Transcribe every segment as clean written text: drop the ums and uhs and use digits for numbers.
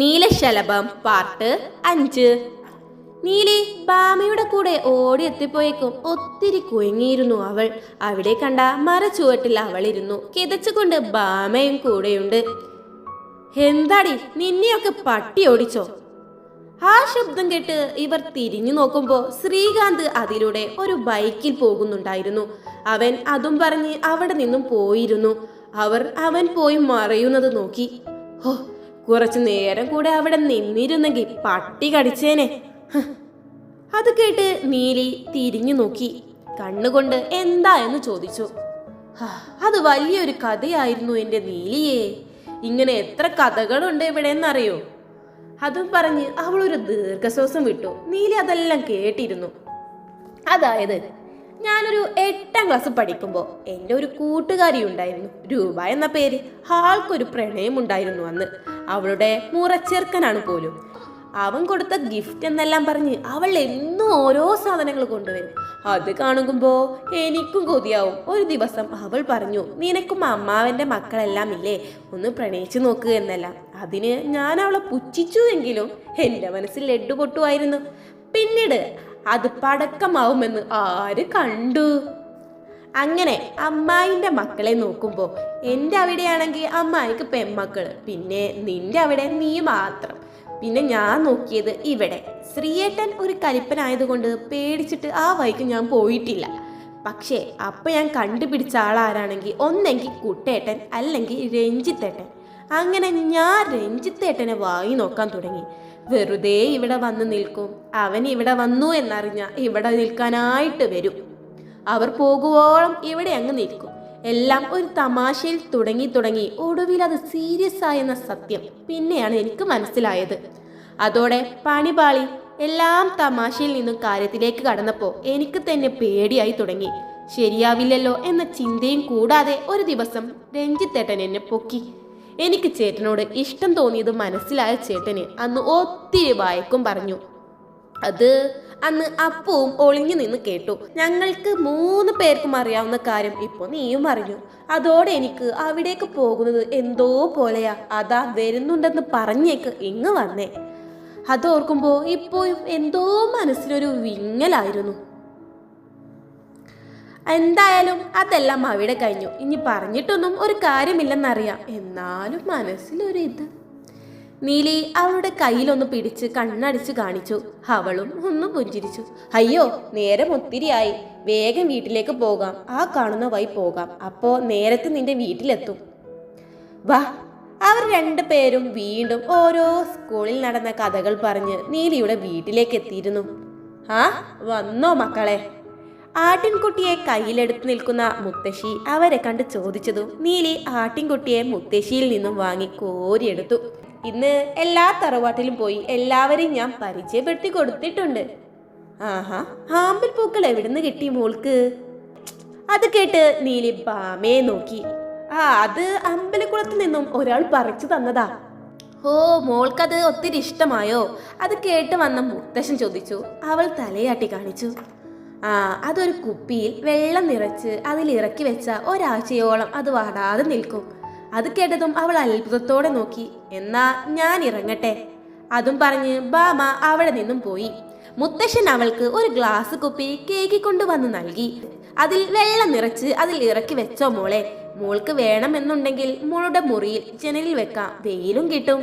നീലശലഭം part 5. Neeli ബാമയുടെ കൂടെ ഓടി എത്തിപ്പോയേക്കും ഒത്തിരി കുഴങ്ങിയിരുന്നു അവൾ. അവിടെ കണ്ട മരച്ചുവട്ടിൽ അവളിരുന്നു. കിതച്ചുകൊണ്ട് ബാമയും കൂടെയുണ്ട്. എന്താടി, നിന്നെയൊക്കെ പട്ടി ഓടിച്ചോ? ആ ശബ്ദം കേട്ട് ഇവർ തിരിഞ്ഞു നോക്കുമ്പോൾ ശ്രീകാന്ത് അതിലൂടെ ഒരു ബൈക്കിൽ പോകുന്നുണ്ടായിരുന്നു. അവൻ അതും പറഞ്ഞ് അവിടെ നിന്നും പോയിരുന്നു. അവൻ പോയി മറയുന്നത് നോക്കി. ഹോ, കുറച്ചു നേരം കൂടെ അവിടെ നിന്നിരുന്നെങ്കിൽ പട്ടി കടിച്ചേനെ. അത് കേട്ട് നീലി തിരിഞ്ഞു നോക്കി. കണ്ണുകൊണ്ട് എന്താ എന്ന് ചോദിച്ചു. അത് വലിയൊരു കഥയായിരുന്നു എൻ്റെ നീലിയേ. ഇങ്ങനെ എത്ര കഥകളുണ്ട് ഇവിടെ എന്നറിയോ? അതും പറഞ്ഞ് അവൾ ഒരു ദീർഘശ്വാസം വിട്ടു. നീലി അതെല്ലാം കേട്ടിരുന്നു. അതായത്, ഞാനൊരു 8ാം ക്ലാസ് പഠിക്കുമ്പോൾ എൻ്റെ ഒരു കൂട്ടുകാരി ഉണ്ടായിരുന്നു, രൂപ എന്ന പേര്. ആൾക്കൊരു പ്രണയമുണ്ടായിരുന്നു അന്ന്. അവളുടെ മുറച്ചെറുക്കനാണ് പോലും. അവൻ കൊടുത്ത ഗിഫ്റ്റ് എന്നെല്ലാം പറഞ്ഞ് അവൾ എന്നും ഓരോ സാധനങ്ങൾ കൊണ്ടുവരും. അത് കാണുമ്പോൾ എനിക്കും കൊതിയാവും. ഒരു ദിവസം അവൾ പറഞ്ഞു, നിനക്കും അമ്മാവൻ്റെ മക്കളെല്ലാം ഇല്ലേ, ഒന്ന് പ്രണയിച്ചു നോക്കുക എന്നെല്ലാം. അതിന് ഞാൻ അവളെ പുച്ഛിച്ചു എങ്കിലും എൻ്റെ മനസ്സിൽ ലഡ്ഡു പൊട്ടുമായിരുന്നു. പിന്നീട് അത് പടക്കമാവുമെന്ന് ആര് കണ്ടു? അങ്ങനെ അമ്മായിൻ്റെ മക്കളെ നോക്കുമ്പോൾ എൻ്റെ അവിടെയാണെങ്കിൽ അമ്മായിക്ക് പെൺമക്കൾ, പിന്നെ നിന്റെ അവിടെ നീ മാത്രം. പിന്നെ ഞാൻ നോക്കിയത് ഇവിടെ. ശ്രീയേട്ടൻ ഒരു കലിപ്പനായതുകൊണ്ട് പേടിച്ചിട്ട് ആ വഴിക്ക് ഞാൻ പോയിട്ടില്ല. പക്ഷേ അപ്പം ഞാൻ കണ്ടുപിടിച്ച ആളാരാണെങ്കിൽ ഒന്നെങ്കിൽ കുട്ടേട്ടൻ അല്ലെങ്കിൽ രഞ്ജിത്തേട്ടൻ. അങ്ങനെ ഞാൻ രഞ്ജിത്തേട്ടനെ വാങ്ങി നോക്കാൻ തുടങ്ങി. വെറുതെ ഇവിടെ വന്ന് നിൽക്കും. അവൻ ഇവിടെ വന്നു എന്നറിഞ്ഞ ഇവിടെ നിൽക്കാനായിട്ട് വരും. അവർ പോകുവോളം ഇവിടെ അങ്ങ് നിൽക്കും. എല്ലാം ഒരു തമാശയിൽ തുടങ്ങി ഒടുവിൽ അത് സീരിയസ് ആയെന്ന സത്യം പിന്നെയാണ് എനിക്ക് മനസ്സിലായത്. അതോടെ പണിപാളി. എല്ലാം തമാശയിൽ നിന്നും കാര്യത്തിലേക്ക് കടന്നപ്പോൾ എനിക്ക് തന്നെ പേടിയായി തുടങ്ങി. ശരിയാവില്ലല്ലോ എന്ന ചിന്തയും കൂടാതെ ഒരു ദിവസം രഞ്ജിത്തേട്ടൻ എന്നെ പൊക്കി. എനിക്ക് ചേട്ടനോട് ഇഷ്ടം തോന്നിയത് മനസ്സിലായ ചേട്ടന് അന്ന് ഒത്തിരി വഴക്കും പറഞ്ഞു. അത് അന്ന് അപ്പവും ഒളിഞ്ഞു നിന്ന് കേട്ടു. ഞങ്ങൾക്ക് 3 പേർക്കും അറിയാവുന്ന കാര്യം ഇപ്പോൾ നീയും അറിഞ്ഞു. അതോടെ എനിക്ക് അവിടേക്ക് പോകുന്നത് എന്തോ പോലെയാ. അതാ വരുന്നുണ്ടെന്ന് പറഞ്ഞേക്ക് ഇങ്ങ് വന്നേ. അതോർക്കുമ്പോൾ ഇപ്പോഴും എന്തോ മനസ്സിലൊരു വിങ്ങലായിരുന്നു. എന്തായാലും അതെല്ലാം അവിടെ കഴിഞ്ഞു. ഇനി പറഞ്ഞിട്ടൊന്നും ഒരു കാര്യമില്ലെന്നറിയാം. എന്നാലും മനസ്സിലൊരു ഇത്. നീലി അവളുടെ കയ്യിലൊന്ന് പിടിച്ച് കണ്ണടിച്ച് കാണിച്ചു. അവളും ഒന്ന് പുഞ്ചിരിച്ചു. അയ്യോ, നേരം ഒത്തിരിയായി. വേഗം വീട്ടിലേക്ക് പോകാം. ആ കാണുന്ന വഴി പോകാം. അപ്പോൾ നേരത്തെ നിന്റെ വീട്ടിലെത്തും. വാ. അവർ 2 പേരും വീണ്ടും ഓരോ സ്കൂളിൽ നടന്ന കഥകൾ പറഞ്ഞ് നീലിയുടെ വീട്ടിലേക്ക് എത്തിയിരുന്നു. ആ, വന്നോ മക്കളെ? ആട്ടിൻകുട്ടിയെ കയ്യിലെടുത്ത് നിൽക്കുന്ന മുത്തശ്ശി അവരെ കണ്ട് ചോദിച്ചതും നീലി ആട്ടിൻകുട്ടിയെ മുത്തശ്ശിയിൽ നിന്നും വാങ്ങി കോരിയെടുത്തു. ഇന്ന് എല്ലാ തറവാട്ടിലും പോയി എല്ലാവരെയും ഞാൻ പരിചയപ്പെടുത്തി കൊടുത്തിട്ടുണ്ട്. ആഹാ, ആമ്പൽ പൂക്കൾ എവിടുന്ന് കിട്ടി മോൾക്ക്? അത് കേട്ട് നീലി ബാമയെ നോക്കി. അത് അമ്പലക്കുളത്ത് നിന്നും ഒരാൾ പറിച്ചു തന്നതാ. ഓ, മോൾക്കത് ഒത്തിരി ഇഷ്ടമായോ? അത് കേട്ട് വന്ന മുത്തശ്ശൻ ചോദിച്ചു. അവൾ തലയാട്ടി കാണിച്ചു. അതൊരു കുപ്പിയിൽ വെള്ളം നിറച്ച് അതിൽ ഇറക്കി വെച്ച ഒരാഴ്ചയോളം അത് വാടാതെ നിൽക്കും. അത് കേട്ടതും അവൾ അത്ഭുതത്തോടെ നോക്കി. എന്നാ ഞാൻ ഇറങ്ങട്ടെ? അതും പറഞ്ഞ് ബാമ അവിടെ നിന്നും പോയി. മുത്തശ്ശൻ അവൾക്ക് ഒരു ഗ്ലാസ് കുപ്പി കേക്കിക്കൊണ്ട് വന്ന് നൽകി. അതിൽ വെള്ളം നിറച്ച് അതിൽ ഇറക്കി വെച്ചോ മോളെ. മോൾക്ക് വേണമെന്നുണ്ടെങ്കിൽ മോളുടെ മുറിയിൽ ജനലിൽ വെക്കാം, വെയിലും കിട്ടും.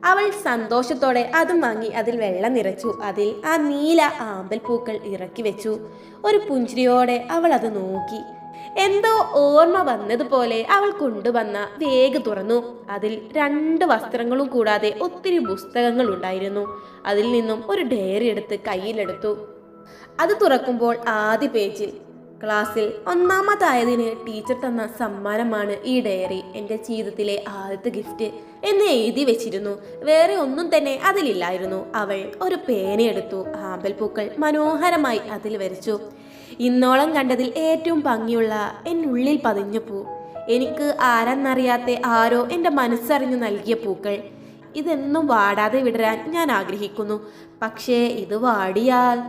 അവൾ സന്തോഷത്തോടെ അതും വാങ്ങി അതിൽ വെള്ളം നിറച്ചു. അതിൽ ആ നീല ആമ്പൽ പൂക്കൾ ഇറക്കി വെച്ചു. ഒരു പുഞ്ചിരിയോടെ അവൾ അത് നോക്കി. എന്തോ ഓർമ്മ വന്നതുപോലെ അവൾ കൊണ്ടുവന്ന ബാഗ് തുറന്നു. അതിൽ 2 വസ്ത്രങ്ങളും കൂടാതെ ഒത്തിരി പുസ്തകങ്ങൾ ഉണ്ടായിരുന്നു. അതിൽ നിന്നും ഒരു ഡയറി എടുത്ത് കയ്യിലെടുത്തു. അത് തുറക്കുമ്പോൾ ആദ്യ പേജിൽ ക്ലാസ്സിൽ 1ാമതായതിന് ടീച്ചർ തന്ന സമ്മാനമാണ് ഈ ഡയറി. എൻ്റെ ജീവിതത്തിലെ ആദ്യത്തെ ഗിഫ്റ്റ് എന്ന് എഴുതി വെച്ചിരുന്നു. വേറെ ഒന്നും തന്നെ അതിലില്ലായിരുന്നു. അവൾ ഒരു പേനയെടുത്തു. ആമ്പൽപ്പൂക്കൾ മനോഹരമായി അതിൽ വരച്ചു. ഇന്നോളം കണ്ടതിൽ ഏറ്റവും ഭംഗിയുള്ള എന്നുള്ളിൽ പതിഞ്ഞ പൂ. എനിക്ക് ആരെന്നറിയാത്ത ആരോ എൻ്റെ മനസ്സറിഞ്ഞു നൽകിയ പൂക്കൾ. ഇതെന്നും വാടാതെ വിടരാൻ ഞാൻ ആഗ്രഹിക്കുന്നു. പക്ഷേ ഇത് വാടിയാൽ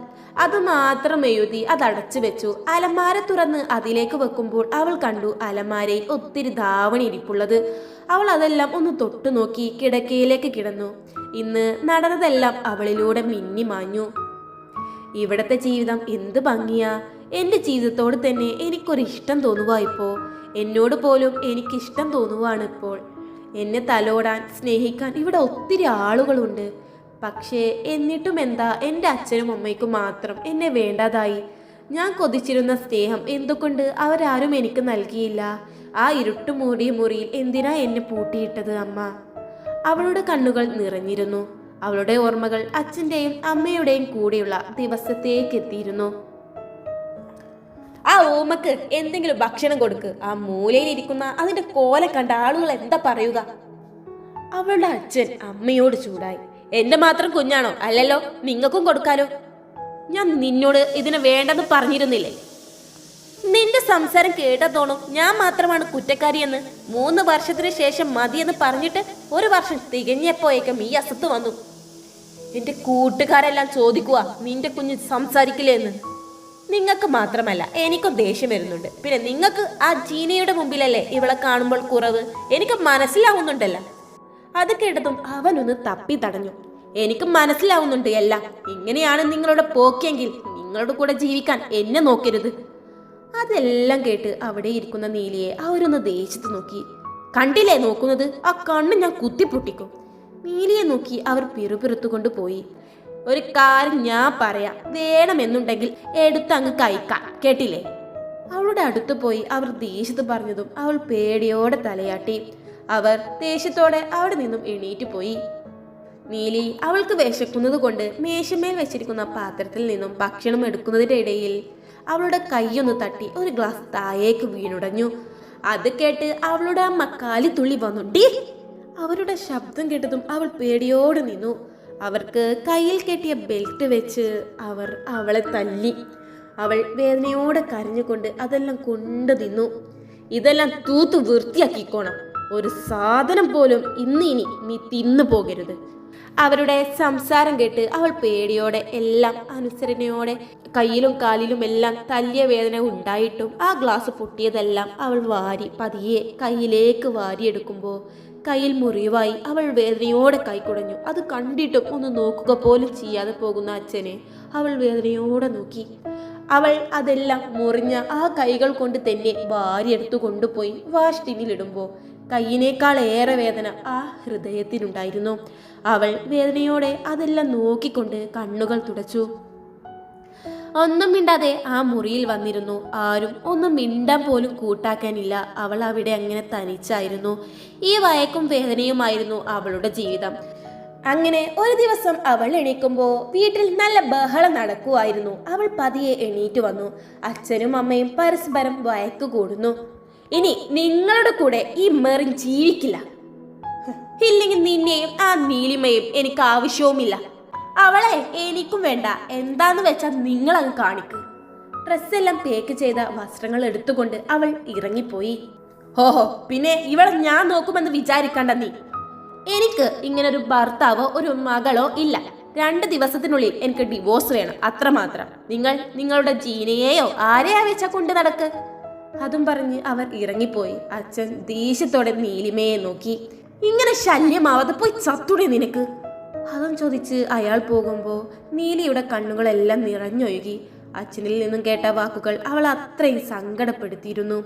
അത് മാത്രം എഴുതി അതടച്ചു വെച്ചു. അലമാര തുറന്ന് അതിലേക്ക് വെക്കുമ്പോൾ അവൾ കണ്ടു അലമാരയിൽ ഒത്തിരി ധാവണി ഇരിപ്പുള്ളത്. അവൾ അതെല്ലാം ഒന്ന് തൊട്ടു നോക്കി കിടക്കയിലേക്ക് കിടന്നു. ഇന്ന് നടന്നതെല്ലാം അവളിലൂടെ മിന്നി മാഞ്ഞു. ഇവിടത്തെ ജീവിതം എന്ത് ഭംഗിയാ! എൻ്റെ ജീവിതത്തോട് തന്നെ എനിക്കൊരിഷ്ടം തോന്നുക ഇപ്പോൾ. എന്നോട് പോലും എനിക്കിഷ്ടം തോന്നുവാണ് ഇപ്പോൾ. എന്നെ തലോടാൻ സ്നേഹിക്കാൻ ഇവിടെ ഒത്തിരി ആളുകളുണ്ട്. പക്ഷേ എന്നിട്ടും എന്താ എൻ്റെ അച്ഛനും അമ്മയ്ക്കും മാത്രം എന്നെ വേണ്ടാതായി? ഞാൻ കൊതിച്ചിരുന്ന സ്നേഹം എന്തുകൊണ്ട് അവരാരും എനിക്ക് നൽകിയില്ല? ആ ഇരുട്ടു മൂടിയ മുറിയിൽ എന്തിനാ എന്നെ പൂട്ടിയിട്ടത് അമ്മ? അവളുടെ കണ്ണുകൾ നിറഞ്ഞിരുന്നു. അവളുടെ ഓർമ്മകൾ അച്ഛൻ്റെയും അമ്മയുടെയും കൂടെയുള്ള ദിവസത്തേക്ക് എത്തിയിരുന്നു. ആ ഓമക്ക് എന്തെങ്കിലും ഭക്ഷണം കൊടുക്ക്. ആ മൂലയിലിരിക്കുന്ന അതിന്റെ കോല കണ്ട ആളുകൾ എന്താ പറയുക? അവളുടെ അച്ഛൻ അമ്മയോട് ചൂടായി. എന്റെ മാത്രം കുഞ്ഞാണോ? അല്ലല്ലോ, നിങ്ങൾക്കും കൊടുക്കാലോ. ഞാൻ നിന്നോട് ഇതിന് വേണ്ടെന്ന് പറഞ്ഞിരുന്നില്ലേ? നിന്റെ സംസാരം കേട്ടതോണം ഞാൻ മാത്രമാണ് കുറ്റക്കാരിയെന്ന്. 3 വർഷത്തിന് ശേഷം മതിയെന്ന് പറഞ്ഞിട്ട് 1 വർഷം തികഞ്ഞപ്പോയേക്കും ഈ അസത്ത് വന്നു. എന്റെ കൂട്ടുകാരെല്ലാം ചോദിക്കുക നിന്റെ കുഞ്ഞ് സംസാരിക്കില്ലേ എന്ന്. നിങ്ങൾക്ക് മാത്രമല്ല എനിക്കും ദേഷ്യം വരുന്നുണ്ട്. പിന്നെ നിങ്ങൾക്ക് ആ ജീനയുടെ മുമ്പിലല്ലേ ഇവളെ കാണുമ്പോൾ കുറവ്? എനിക്ക് മനസ്സിലാവുന്നുണ്ടല്ലോ. അത് കേട്ടതും അവനൊന്ന് തപ്പി തടഞ്ഞു. എനിക്ക് മനസ്സിലാവുന്നുണ്ട് എല്ലാം. ഇങ്ങനെയാണ് നിങ്ങളുടെ പോക്കെങ്കിൽ നിങ്ങളുടെ കൂടെ ജീവിക്കാൻ എന്നെ നോക്കരുത്. അതെല്ലാം കേട്ട് അവിടെ ഇരിക്കുന്ന നീലിയെ അവരൊന്ന് ദേഷ്യത്ത് നോക്കി. കണ്ടില്ലേ നോക്കുന്നത്? ആ കണ്ണ് ഞാൻ കുത്തിപ്പൊട്ടിക്കും. നീലിയെ നോക്കി അവർ പിറുപിറുത്തുകൊണ്ട് പോയി. ഒരു കാര്യം ഞാൻ പറയാം, വേണമെന്നുണ്ടെങ്കിൽ എടുത്ത് അങ്ങ് കഴിക്കാം, കേട്ടില്ലേ? അവളുടെ അടുത്ത് പോയി അവർ ദേഷ്യത്ത് പറഞ്ഞതും അവൾ പേടിയോടെ തലയാട്ടി. അവർ ദേഷ്യത്തോടെ അവിടെ നിന്നും എണീറ്റ് പോയി. നീലി അവൾക്ക് വിശക്കുന്നത് കൊണ്ട് മേശമേൽ വെച്ചിരിക്കുന്ന പാത്രത്തിൽ നിന്നും ഭക്ഷണം എടുക്കുന്നതിന്റെ ഇടയിൽ അവളുടെ കൈയൊന്ന് തട്ടി ഒരു ഗ്ലാസ് താഴേക്ക് വീണുടഞ്ഞു. അത് കേട്ട് അവളുടെ അമ്മ കാലിത്തുള്ളി വന്നു. ഡി! അവരുടെ ശബ്ദം കേട്ടതും അവൾ പേടിയോടെ നിന്നു. അവർക്ക് കയ്യിൽ കെട്ടിയ ബെൽറ്റ് വെച്ച് അവർ അവളെ തല്ലി. അവൾ വേദനയോടെ കരഞ്ഞുകൊണ്ട് അതെല്ലാം കൊണ്ടു നിന്നു. ഇതെല്ലാം തൂത്തു വൃത്തിയാക്കിക്കോണം. ഒരു സാധനം പോലും ഇനി നീ തിന്നു പോകരുത്. അവരുടെ സംസാരം കേട്ട് അവൾ പേടിയോടെ എല്ലാം അനുസരണയോടെ കയ്യിലും കാലിലും എല്ലാം തല്ലിയ വേദന ഉണ്ടായിട്ടും ആ ഗ്ലാസ് പൊട്ടിയതെല്ലാം അവൾ പതിയെ കയ്യിലേക്ക് വാരിയെടുക്കുമ്പോൾ കയ്യിൽ മുറിവായി. അവൾ വേദനയോടെ കൈക്കുടഞ്ഞു. അത് കണ്ടിട്ടും ഒന്ന് നോക്കുക പോലും ചെയ്യാതെ പോകുന്ന അച്ഛനെ അവൾ വേദനയോടെ നോക്കി. അവൾ അതെല്ലാം മുറിഞ്ഞ ആ കൈകൾ കൊണ്ട് തന്നെ വാരിയെടുത്തു കൊണ്ടുപോയി വാഷ് ടിന്നിലിടുമ്പോൾ കയ്യിനേക്കാൾ ഏറെ വേദന ആ ഹൃദയത്തിനുണ്ടായിരുന്നു. അവൾ വേദനയോടെ അതെല്ലാം നോക്കിക്കൊണ്ട് കണ്ണുകൾ തുടച്ചു. ഒന്നും മിണ്ടാതെ ആ മുറിയിൽ വന്നിരുന്നു. ആരും ഒന്നും മിണ്ടാൻ പോലും കൂട്ടാക്കാനില്ല. അവൾ അവിടെ അങ്ങനെ തനിച്ചായിരുന്നു. ഈ വയക്കും വേദനയുമായിരുന്നു അവളുടെ ജീവിതം. അങ്ങനെ ഒരു ദിവസം അവൾ എണീക്കുമ്പോൾ വീട്ടിൽ നല്ല ബഹളം നടക്കുമായിരുന്നു. അവൾ പതിയെ എണീറ്റ് വന്നു. അച്ഛനും അമ്മയും പരസ്പരം വയക്കു കൂടുന്നു. ഇനി നിങ്ങളുടെ കൂടെ ഈ മെറിൻ ജീവിക്കില്ല. ഇല്ലെങ്കിൽ നിന്നെയും ആ നീലിമയും എനിക്ക് ആവശ്യവുമില്ല. അവളെ എനിക്കും വേണ്ട. എന്താന്ന് വെച്ചാൽ നിങ്ങളങ്ങ് കാണിക്ക്. ഡ്രസ്സെല്ലാം പേക്ക് ചെയ്ത വസ്ത്രങ്ങൾ എടുത്തുകൊണ്ട് അവൾ ഇറങ്ങിപ്പോയി. ഓഹോ, പിന്നെ ഇവളെ ഞാൻ നോക്കുമെന്ന് വിചാരിക്കണ്ട നീ. എനിക്ക് ഇങ്ങനൊരു ഭർത്താവോ ഒരു മകളോ ഇല്ല. 2 ദിവസത്തിനുള്ളിൽ എനിക്ക് ഡിവോഴ്സ് വേണം, അത്രമാത്രം. നിങ്ങൾ നിങ്ങളുടെ ജീനയെയോ ആരെയാ വെച്ചാ കൊണ്ട് നടക്ക്. അതും പറഞ്ഞ് അവർ ഇറങ്ങിപ്പോയി. അച്ഛൻ ദേഷ്യത്തോടെ നീലിമയെ നോക്കി. ഇങ്ങനെ ശല്യമാവാതെ പോയി ചത്തുടെ നിനക്ക്. അതും ചോദിച്ച് അയാൾ പോകുമ്പോൾ നീലിയുടെ കണ്ണുകളെല്ലാം നിറഞ്ഞൊഴുകി. അച്ഛനിൽ നിന്നും കേട്ട വാക്കുകൾ അവൾ അത്രയും സങ്കടപ്പെടുത്തിയിരുന്നു.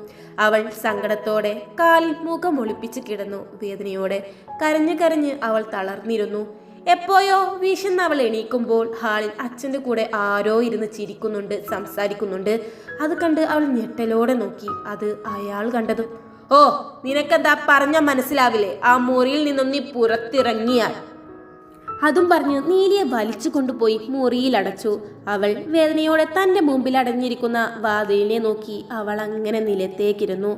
അവൾ സങ്കടത്തോടെ കാലിൽ മുഖം ഒളിപ്പിച്ച് കിടന്നു. വേദനയോടെ കരഞ്ഞു കരഞ്ഞ് അവൾ തളർന്നിരുന്നു. എപ്പോഴോ വിശന്ന് അവൾ എണീക്കുമ്പോൾ ഹാളിൽ അച്ഛൻ്റെ കൂടെ ആരോ ഇരുന്ന് ചിരിക്കുന്നുണ്ട്, സംസാരിക്കുന്നുണ്ട്. അത് കണ്ട് അവൾ ഞെട്ടലോടെ നോക്കി. അത് അയാൾ കണ്ടതും, ഓ നിനക്കെന്താ പറഞ്ഞാൽ മനസ്സിലാവില്ലേ? ആ മുറിയിൽ നിന്നും നീ പുറത്തിറങ്ങിയാൽ. അതും പറഞ്ഞ് നീലിയെ വലിച്ചു കൊണ്ടുപോയി മുറിയിൽ അടച്ചു. അവൾ വേദനയോടെ തൻ്റെ മുമ്പിൽ അടഞ്ഞിരിക്കുന്ന വാതിലിനെ നോക്കി അവൾ അങ്ങനെ നിലത്തേക്കിരുന്നു.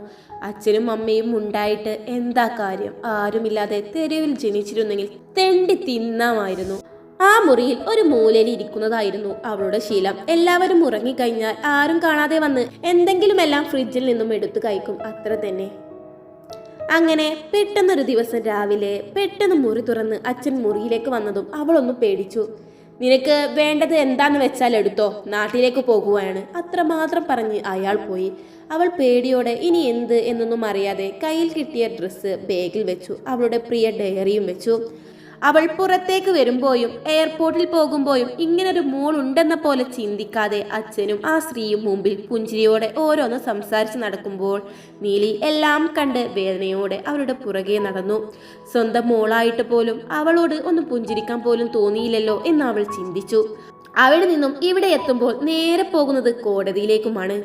അച്ഛനും അമ്മയും ഉണ്ടായിട്ട് എന്താ കാര്യം? ആരുമില്ലാതെ തെരുവിൽ ജനിച്ചിരുന്നെങ്കിൽ തെണ്ടി തിന്നാമായിരുന്നു. ആ മുറിയിൽ ഒരു മൂലയിൽ ഇരിക്കുന്നതായിരുന്നു അവളുടെ ശീലം. എല്ലാവരും ഉറങ്ങിക്കഴിഞ്ഞാൽ ആരും കാണാതെ വന്ന് എന്തെങ്കിലുമെല്ലാം ഫ്രിഡ്ജിൽ നിന്നും എടുത്തു കഴിക്കും, അത്ര തന്നെ. അങ്ങനെ പെട്ടെന്നൊരു ദിവസം രാവിലെ പെട്ടെന്ന് മുറി തുറന്ന് അച്ഛൻ മുറിയിലേക്ക് വന്നതും അവളൊന്ന് പേടിച്ചു. നിനക്ക് വേണ്ടത് എന്താന്ന് വെച്ചാൽ എടുത്തോ, നാട്ടിലേക്ക് പോകുകയാണ്. അത്രമാത്രം പറഞ്ഞ് അയാൾ പോയി. അവൾ പേടിയോടെ ഇനി എന്ത് എന്നൊന്നും അറിയാതെ കയ്യിൽ കിട്ടിയ ഡ്രസ്സ് ബാഗിൽ വെച്ചു. അവളുടെ പ്രിയ ഡയറിയും വെച്ചു. അവൾ പുറത്തേക്ക് വരുമ്പോഴും എയർപോർട്ടിൽ പോകുമ്പോഴും ഇങ്ങനൊരു മോൾ ഉണ്ടെന്ന പോലെ ചിന്തിക്കാതെ അച്ഛനും ആ സ്ത്രീയും മുമ്പിൽ പുഞ്ചിരിയോടെ ഓരോന്ന് സംസാരിച്ച് നടക്കുമ്പോൾ നീലി എല്ലാം കണ്ട് വേദനയോടെ അവരുടെ പുറകെ നടന്നു. സ്വന്തം മോളായിട്ട് പോലും അവളോട് ഒന്ന് പുഞ്ചിരിക്കാൻ പോലും തോന്നിയില്ലല്ലോ എന്ന് അവൾ ചിന്തിച്ചു. അവിടെ നിന്നും ഇവിടെ എത്തുമ്പോൾ നേരെ പോകുന്നത് കോടതിയിലേക്കുമാണ്.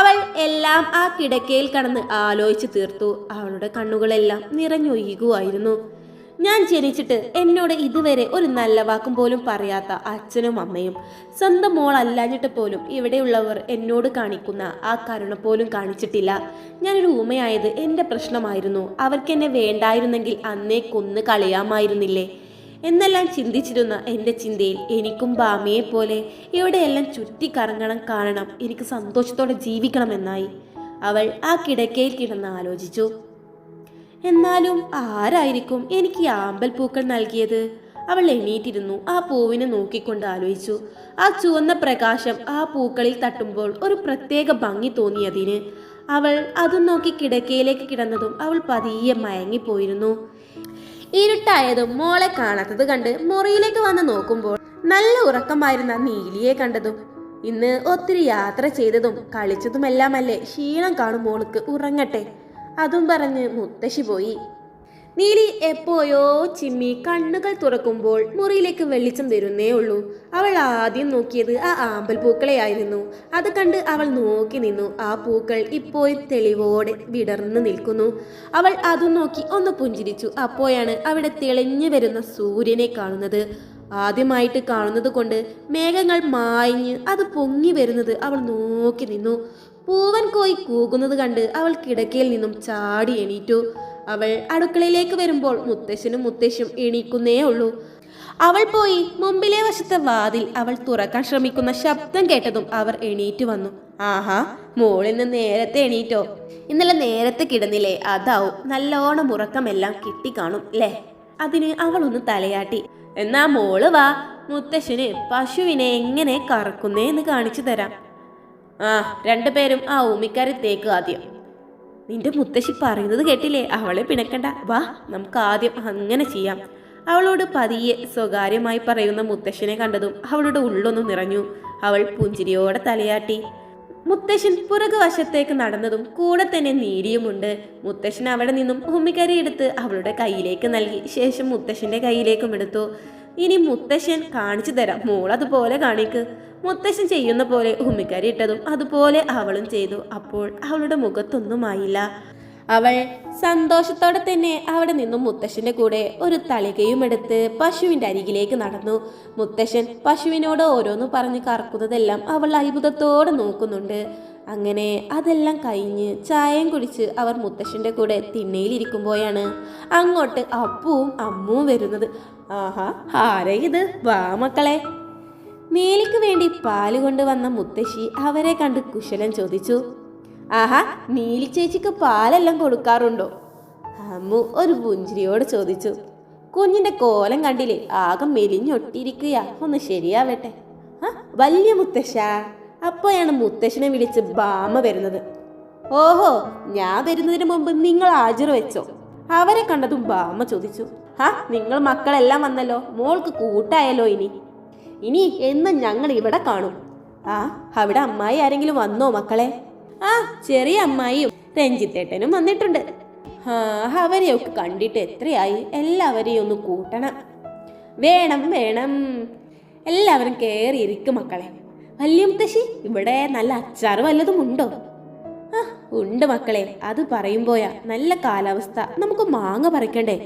അവൾ എല്ലാം ആ കിടക്കയിൽ കടന്ന് ആലോചിച്ച് തീർത്തു. അവളുടെ കണ്ണുകളെല്ലാം നിറഞ്ഞൊഴുകുമായിരുന്നു. ഞാൻ ജനിച്ചിട്ട് എന്നോട് ഇതുവരെ ഒരു നല്ല വാക്കും പോലും പറയാത്ത അച്ഛനും അമ്മയും, സ്വന്തം മോൾ അല്ലാഞ്ഞിട്ട് പോലും ഇവിടെയുള്ളവർ എന്നോട് കാണിക്കുന്ന ആ കരുണ പോലും കാണിച്ചിട്ടില്ല. ഞാനൊരു ഊമയായത് എൻ്റെ പ്രശ്നമായിരുന്നു. അവർക്കെന്നെ വേണ്ടായിരുന്നെങ്കിൽ അന്നേ കൊന്ന് കളയാമായിരുന്നില്ലേ എന്നെല്ലാം ചിന്തിച്ചിരുന്ന എൻ്റെ ചിന്തയിൽ എനിക്കും ബാമിയെ പോലെ ഇവിടെയെല്ലാം ചുറ്റിക്കറങ്ങണം, കാണണം, എനിക്ക് സന്തോഷത്തോടെ ജീവിക്കണമെന്നായി. അവൾ ആ കിടക്കയിൽ കിടന്ന് ആലോചിച്ചു. എന്നാലും ആരായിരിക്കും എനിക്ക് ഈ ആമ്പൽപ്പൂക്കൾ നൽകിയത്? അവൾ എണീറ്റിരുന്നു. ആ പൂവിനെ നോക്കിക്കൊണ്ട് ആലോചിച്ചു. ആ ചുവന്ന പ്രകാശം ആ പൂക്കളിൽ തട്ടുമ്പോൾ ഒരു പ്രത്യേക ഭംഗി തോന്നിയതിന് അവൾ അതും നോക്കി കിടക്കയിലേക്ക് കിടന്നതും അവൾ പതിയെ മയങ്ങിപ്പോയിരുന്നു. ഇരുട്ടായതും മോളെ കാണാത്തത് കണ്ട് മുറിയിലേക്ക് വന്ന് നോക്കുമ്പോൾ നല്ല ഉറക്കമായിരുന്ന നീലിയെ കണ്ടതും ഇന്ന് ഒത്തിരി യാത്ര ചെയ്തതും കളിച്ചതുമെല്ലാമല്ലേ, ക്ഷീണം കാണും മോൾക്ക്, ഉറങ്ങട്ടെ, അതും പറഞ്ഞ് മുത്തശ്ശി പോയി. നീലി എപ്പോഴോ ചിമ്മി കണ്ണുകൾ തുറക്കുമ്പോൾ മുറിയിലേക്ക് വെളിച്ചം വരുന്നേ ഉള്ളൂ. അവൾ ആദ്യം നോക്കിയത് ആ ആമ്പൽ പൂക്കളെയായിരുന്നു. അത് കണ്ട് അവൾ നോക്കി നിന്നു. ആ പൂക്കൾ ഇപ്പോഴും തെളിവോടെ വിടർന്നു നിൽക്കുന്നു. അവൾ അതും നോക്കി ഒന്ന് പുഞ്ചിരിച്ചു. അപ്പോഴാണ് അവിടെ തെളിഞ്ഞു വരുന്ന സൂര്യനെ കാണുന്നത്. ആദ്യമായിട്ട് കാണുന്നത് കൊണ്ട് മേഘങ്ങൾ മായഞ്ഞ് അത് പൊങ്ങി വരുന്നത് അവൾ നോക്കി നിന്നു. പൂവൻ കോയി കൂകുന്നത് കണ്ട് അവൾ കിടക്കയിൽ നിന്നും ചാടി എണീറ്റു. അവൾ അടുക്കളയിലേക്ക് വരുമ്പോൾ മുത്തശ്ശനും മുത്തശ്ശിയും എണീക്കുന്നേ ഉള്ളൂ. അവൾ പോയി മുമ്പിലെ വശത്തെ വാതിൽ അവൾ തുറക്കാൻ ശ്രമിക്കുന്ന ശബ്ദം കേട്ടതും അവർ എണീറ്റ് വന്നു. ആഹാ, മോളിന്ന് നേരത്തെ എണീറ്റോ? ഇന്നലെ നേരത്തെ കിടന്നില്ലേ, അതാവും നല്ലോണം ഉറക്കമെല്ലാം കിട്ടിക്കാണും അല്ലേ? അതിന് അവൾ ഒന്ന് തലയാട്ടി. എന്നാ മോള് വാ, മുത്തശ്ശന് പശുവിനെ എങ്ങനെ കറക്കുന്നേ എന്ന് കാണിച്ചു തരാം. രണ്ടുപേരും ആ ഊമിക്കാരി തേക്ക് ആദ്യം. നിന്റെ മുത്തശ്ശി പറയുന്നത് കേട്ടില്ലേ, അവളെ പിണക്കണ്ട, വാ നമുക്ക് ആദ്യം അങ്ങനെ ചെയ്യാം. അവളോട് പതിയെ സ്വകാര്യമായി പറയുന്ന മുത്തശ്ശനെ കണ്ടതും അവളുടെ ഉള്ളൊന്നു നിറഞ്ഞു. അവൾ പുഞ്ചിരിയോടെ തലയാട്ടി. മുത്തശ്ശൻ പുറകു വശത്തേക്ക് നടന്നതും കൂടെ തന്നെ നീലിയുമുണ്ട്. മുത്തശ്ശൻ അവിടെ നിന്നും ഉമ്മിക്കരി എടുത്ത് അവളുടെ കയ്യിലേക്ക് നൽകി. ശേഷം മുത്തശ്ശന്റെ കയ്യിലേക്കും എടുത്തു. ഇനി മുത്തശ്ശൻ കാണിച്ചു തരാം, മോൾ അതുപോലെ കാണിക്ക്. മുത്തശ്ശൻ ചെയ്യുന്ന പോലെ ഉമ്മിക്കരി ഇട്ടതും അതുപോലെ അവളും ചെയ്തു. അപ്പോൾ അവളുടെ മുഖത്തൊന്നുമായില്ല. അവൾ സന്തോഷത്തോടെ തന്നെ അവിടെ നിന്നും മുത്തശ്ശന്റെ കൂടെ ഒരു തളികയും എടുത്ത് പശുവിന്റെ അരികിലേക്ക് നടന്നു. മുത്തശ്ശൻ പശുവിനോട് ഓരോന്ന് പറഞ്ഞ് കറക്കുന്നതെല്ലാം അവൾ അത്ഭുതത്തോടെ നോക്കുന്നുണ്ട്. അങ്ങനെ അതെല്ലാം കഴിഞ്ഞ് ചായയും കുടിച്ച് അവർ മുത്തശ്ശന്റെ കൂടെ തിണ്ണയിലിരിക്കുമ്പോഴാണ് അങ്ങോട്ട് അപ്പുവും അമ്മുവും വരുന്നത്. ആഹാ, ആരേ ഇത്? വാ മക്കളെ. നീലിക്ക് വേണ്ടി പാല് കൊണ്ടുവന്ന മുത്തശ്ശി അവരെ കണ്ട് കുശലം ചോദിച്ചു. ആഹാ, നീലി ചേച്ചിക്ക് പാലെല്ലാം കൊടുക്കാറുണ്ടോ? അമ്മു ഒരു പുഞ്ചിരിയോട് ചോദിച്ചു. കുഞ്ഞിന്റെ കോലം കണ്ടില്ലേ, ആകെ മെലിഞ്ഞൊട്ടിയിരിക്കുക, ഒന്ന് ശരിയാവട്ടെ. വലിയ മുത്തശ്ശ. അപ്പോഴാണ് മുത്തശ്ശനെ വിളിച്ച് ബാമ വരുന്നത്. ഓഹോ, ഞാൻ വരുന്നതിന് മുമ്പ് നിങ്ങൾ ഹാജർ വെച്ചോ? അവരെ കണ്ടതും ബാമ ചോദിച്ചു. നിങ്ങൾ മക്കളെല്ലാം വന്നല്ലോ, മോൾക്ക് കൂട്ടായല്ലോ. ഇനി എന്നും ഞങ്ങൾ ഇവിടെ കാണും. അവിടെ അമ്മായി ആരെങ്കിലും വന്നോ മക്കളെ? ചെറിയ അമ്മായിയും രഞ്ജിത്തേട്ടനും വന്നിട്ടുണ്ട്. അവരെയൊക്കെ കണ്ടിട്ട് എത്രയായി, എല്ലാവരെയും ഒന്ന് കൂട്ടണം. വേണം വേണം, എല്ലാവരും കയറിയിരിക്കും മക്കളെ. വലിയ മുത്തശ്ശി, ഇവിടെ നല്ല അച്ചാർ വല്ലതും ഉണ്ടോ? ഉണ്ട് മക്കളെ, അത് പറയുമ്പോയാ നല്ല കാലാവസ്ഥ, നമുക്ക് മാങ്ങ പറിക്കണ്ടേ?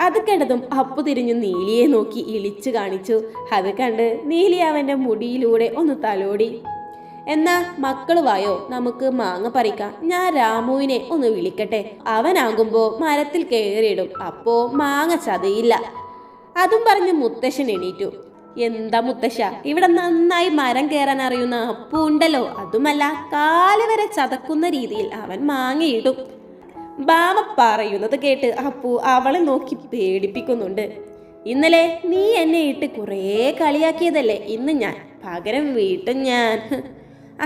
അത് കണ്ടതും അപ്പു തിരിഞ്ഞു നീലിയെ നോക്കി ഇളിച്ചു കാണിച്ചു. അത് കണ്ട് നീലി അവന്റെ മുടിയിലൂടെ ഒന്ന് തലോടി. എന്നാ മക്കള് വായോ, നമുക്ക് മാങ്ങ പറിക്കാം. ഞാൻ രാമുവിനെ ഒന്ന് വിളിക്കട്ടെ, അവനാകുമ്പോ മരത്തിൽ കയറിയിടും, അപ്പോ മാങ്ങ ചതയില്ല. അതും പറഞ്ഞ് മുത്തശ്ശൻ എണീറ്റു. എന്താ മുത്തശ്ശ, ഇവിടെ നന്നായി മരം കയറാൻ അറിയുന്ന അപ്പു ഉണ്ടല്ലോ, അതുമല്ല കാല് വരെ ചതക്കുന്ന രീതിയിൽ അവൻ മാങ്ങയിടും. ബാമ പറയുന്നത് കേട്ട് അപ്പു അവളെ നോക്കി പേടിപ്പിക്കുന്നുണ്ട്. ഇന്നലെ നീ എന്നെ ഇട്ട് കുറേ കളിയാക്കിയതല്ലേ, ഇന്ന് ഞാൻ പകരം വീട്ടും ഞാൻ.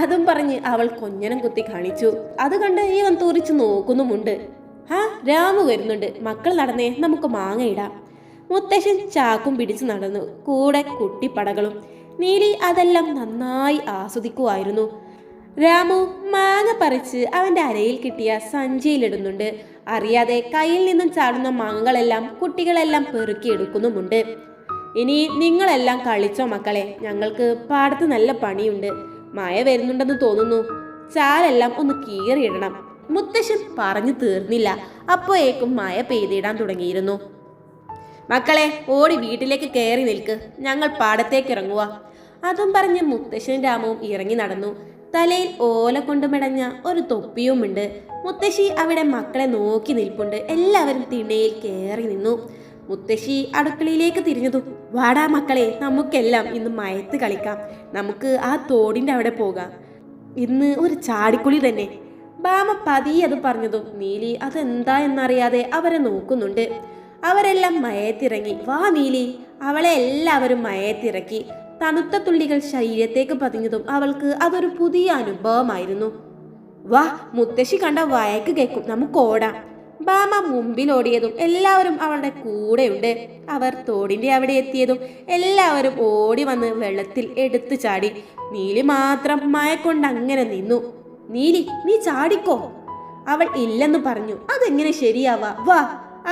അതും പറഞ്ഞ് അവൾ കൊഞ്ഞനം കുത്തി കാണിച്ചു. അത് കണ്ട് ഇവൻ തുറിച്ചു നോക്കുന്നുമുണ്ട്. രാമു വരുന്നുണ്ട്, മക്കൾ നടന്നേ, നമുക്ക് മാങ്ങ ഇടാം. മുത്തശ്ശൻ ചാക്കും പിടിച്ചു നടന്നു, കൂടെ കുട്ടിപ്പടകളും. നീലി അതെല്ലാം നന്നായി ആസ്വദിക്കുമായിരുന്നു. രാമു മാങ്ങ പറിച്ച് അവൻ്റെ അരയിൽ കിട്ടിയ സഞ്ചിയിലിടുന്നുണ്ട്. അറിയാതെ കയ്യിൽ നിന്നും ചാടുന്ന മാങ്ങകളെല്ലാം കുട്ടികളെല്ലാം പെറുക്കിയെടുക്കുന്നുമുണ്ട്. ഇനി നിങ്ങളെല്ലാം കളിച്ചോ മക്കളെ, ഞങ്ങൾക്ക് പാടത്ത് നല്ല പണിയുണ്ട്. മഴ വരുന്നുണ്ടെന്ന് തോന്നുന്നു, ചാലെല്ലാം ഒന്ന് കീറിയിടണം. മുത്തശ്ശൻ പറഞ്ഞു തീർന്നില്ല, അപ്പോഴേക്കും മഴ പെയ്തിടാൻ തുടങ്ങിയിരുന്നു. മക്കളെ, ഓടി വീട്ടിലേക്ക് കയറി നിൽക്ക്, ഞങ്ങൾ പാടത്തേക്ക് ഇറങ്ങുക. അതും പറഞ്ഞ് മുത്തശ്ശൻ രാമുവും ഇറങ്ങി നടന്നു. തലയിൽ ഓല കൊണ്ട് മെടഞ്ഞ ഒരു തൊപ്പിയുമുണ്ട്. മുത്തശ്ശി അവിടെ മക്കളെ നോക്കി നിൽപ്പുണ്ട്. എല്ലാവരും തിണ്ണയിൽ കയറി നിന്നു. മുത്തശ്ശി അടുക്കളയിലേക്ക് തിരിഞ്ഞതും, വാടാ മക്കളെ, നമുക്കെല്ലാം ഇന്ന് മയത്ത് കളിക്കാം. നമുക്ക് ആ തോടിൻ്റെ അവിടെ പോകാം. ഇന്ന് ഒരു ചാടിക്കുളി തന്നെ. ബാമ പതിയെ അത് പറഞ്ഞതും നീലി അതെന്താ എന്നറിയാതെ അവരെ നോക്കുന്നുണ്ട്. അവരെല്ലാം മയത്തിറങ്ങി. വാ നീലി. അവളെ എല്ലാവരും മയത്തിറക്കി. തണുത്ത തുള്ളികൾ ശരീരത്തേക്ക് പതിഞ്ഞതും അവൾക്ക് അതൊരു പുതിയ അനുഭവമായിരുന്നു. വാ, മുത്തശ്ശി കണ്ട വയക്ക് കേൾക്കും, നമുക്ക് ഓടാം. ബാമ മുമ്പിൽ ഓടിയതും എല്ലാവരും അവളുടെ കൂടെയുണ്ട്. അവർ തോടിൻ്റെ അവിടെ എത്തിയതും എല്ലാവരും ഓടി വന്ന് വെള്ളത്തിൽ എടുത്തു ചാടി. നീലി മാത്രം മഴ കൊണ്ട് അങ്ങനെ നിന്നു. നീലി, നീ ചാടിക്കോ. അവൾ ഇല്ലെന്ന് പറഞ്ഞു. അതെങ്ങനെ ശരിയാവാ, വാ.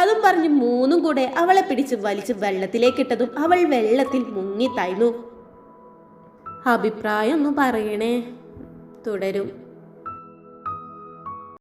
അതും പറഞ്ഞ് മൂന്നും കൂടെ അവളെ പിടിച്ച് വലിച്ച് വെള്ളത്തിലേക്കിട്ടതും അവൾ വെള്ളത്തിൽ മുങ്ങി താഴ്ന്നു. അഭിപ്രായം ഒന്ന് പറയണേ. തുടരും.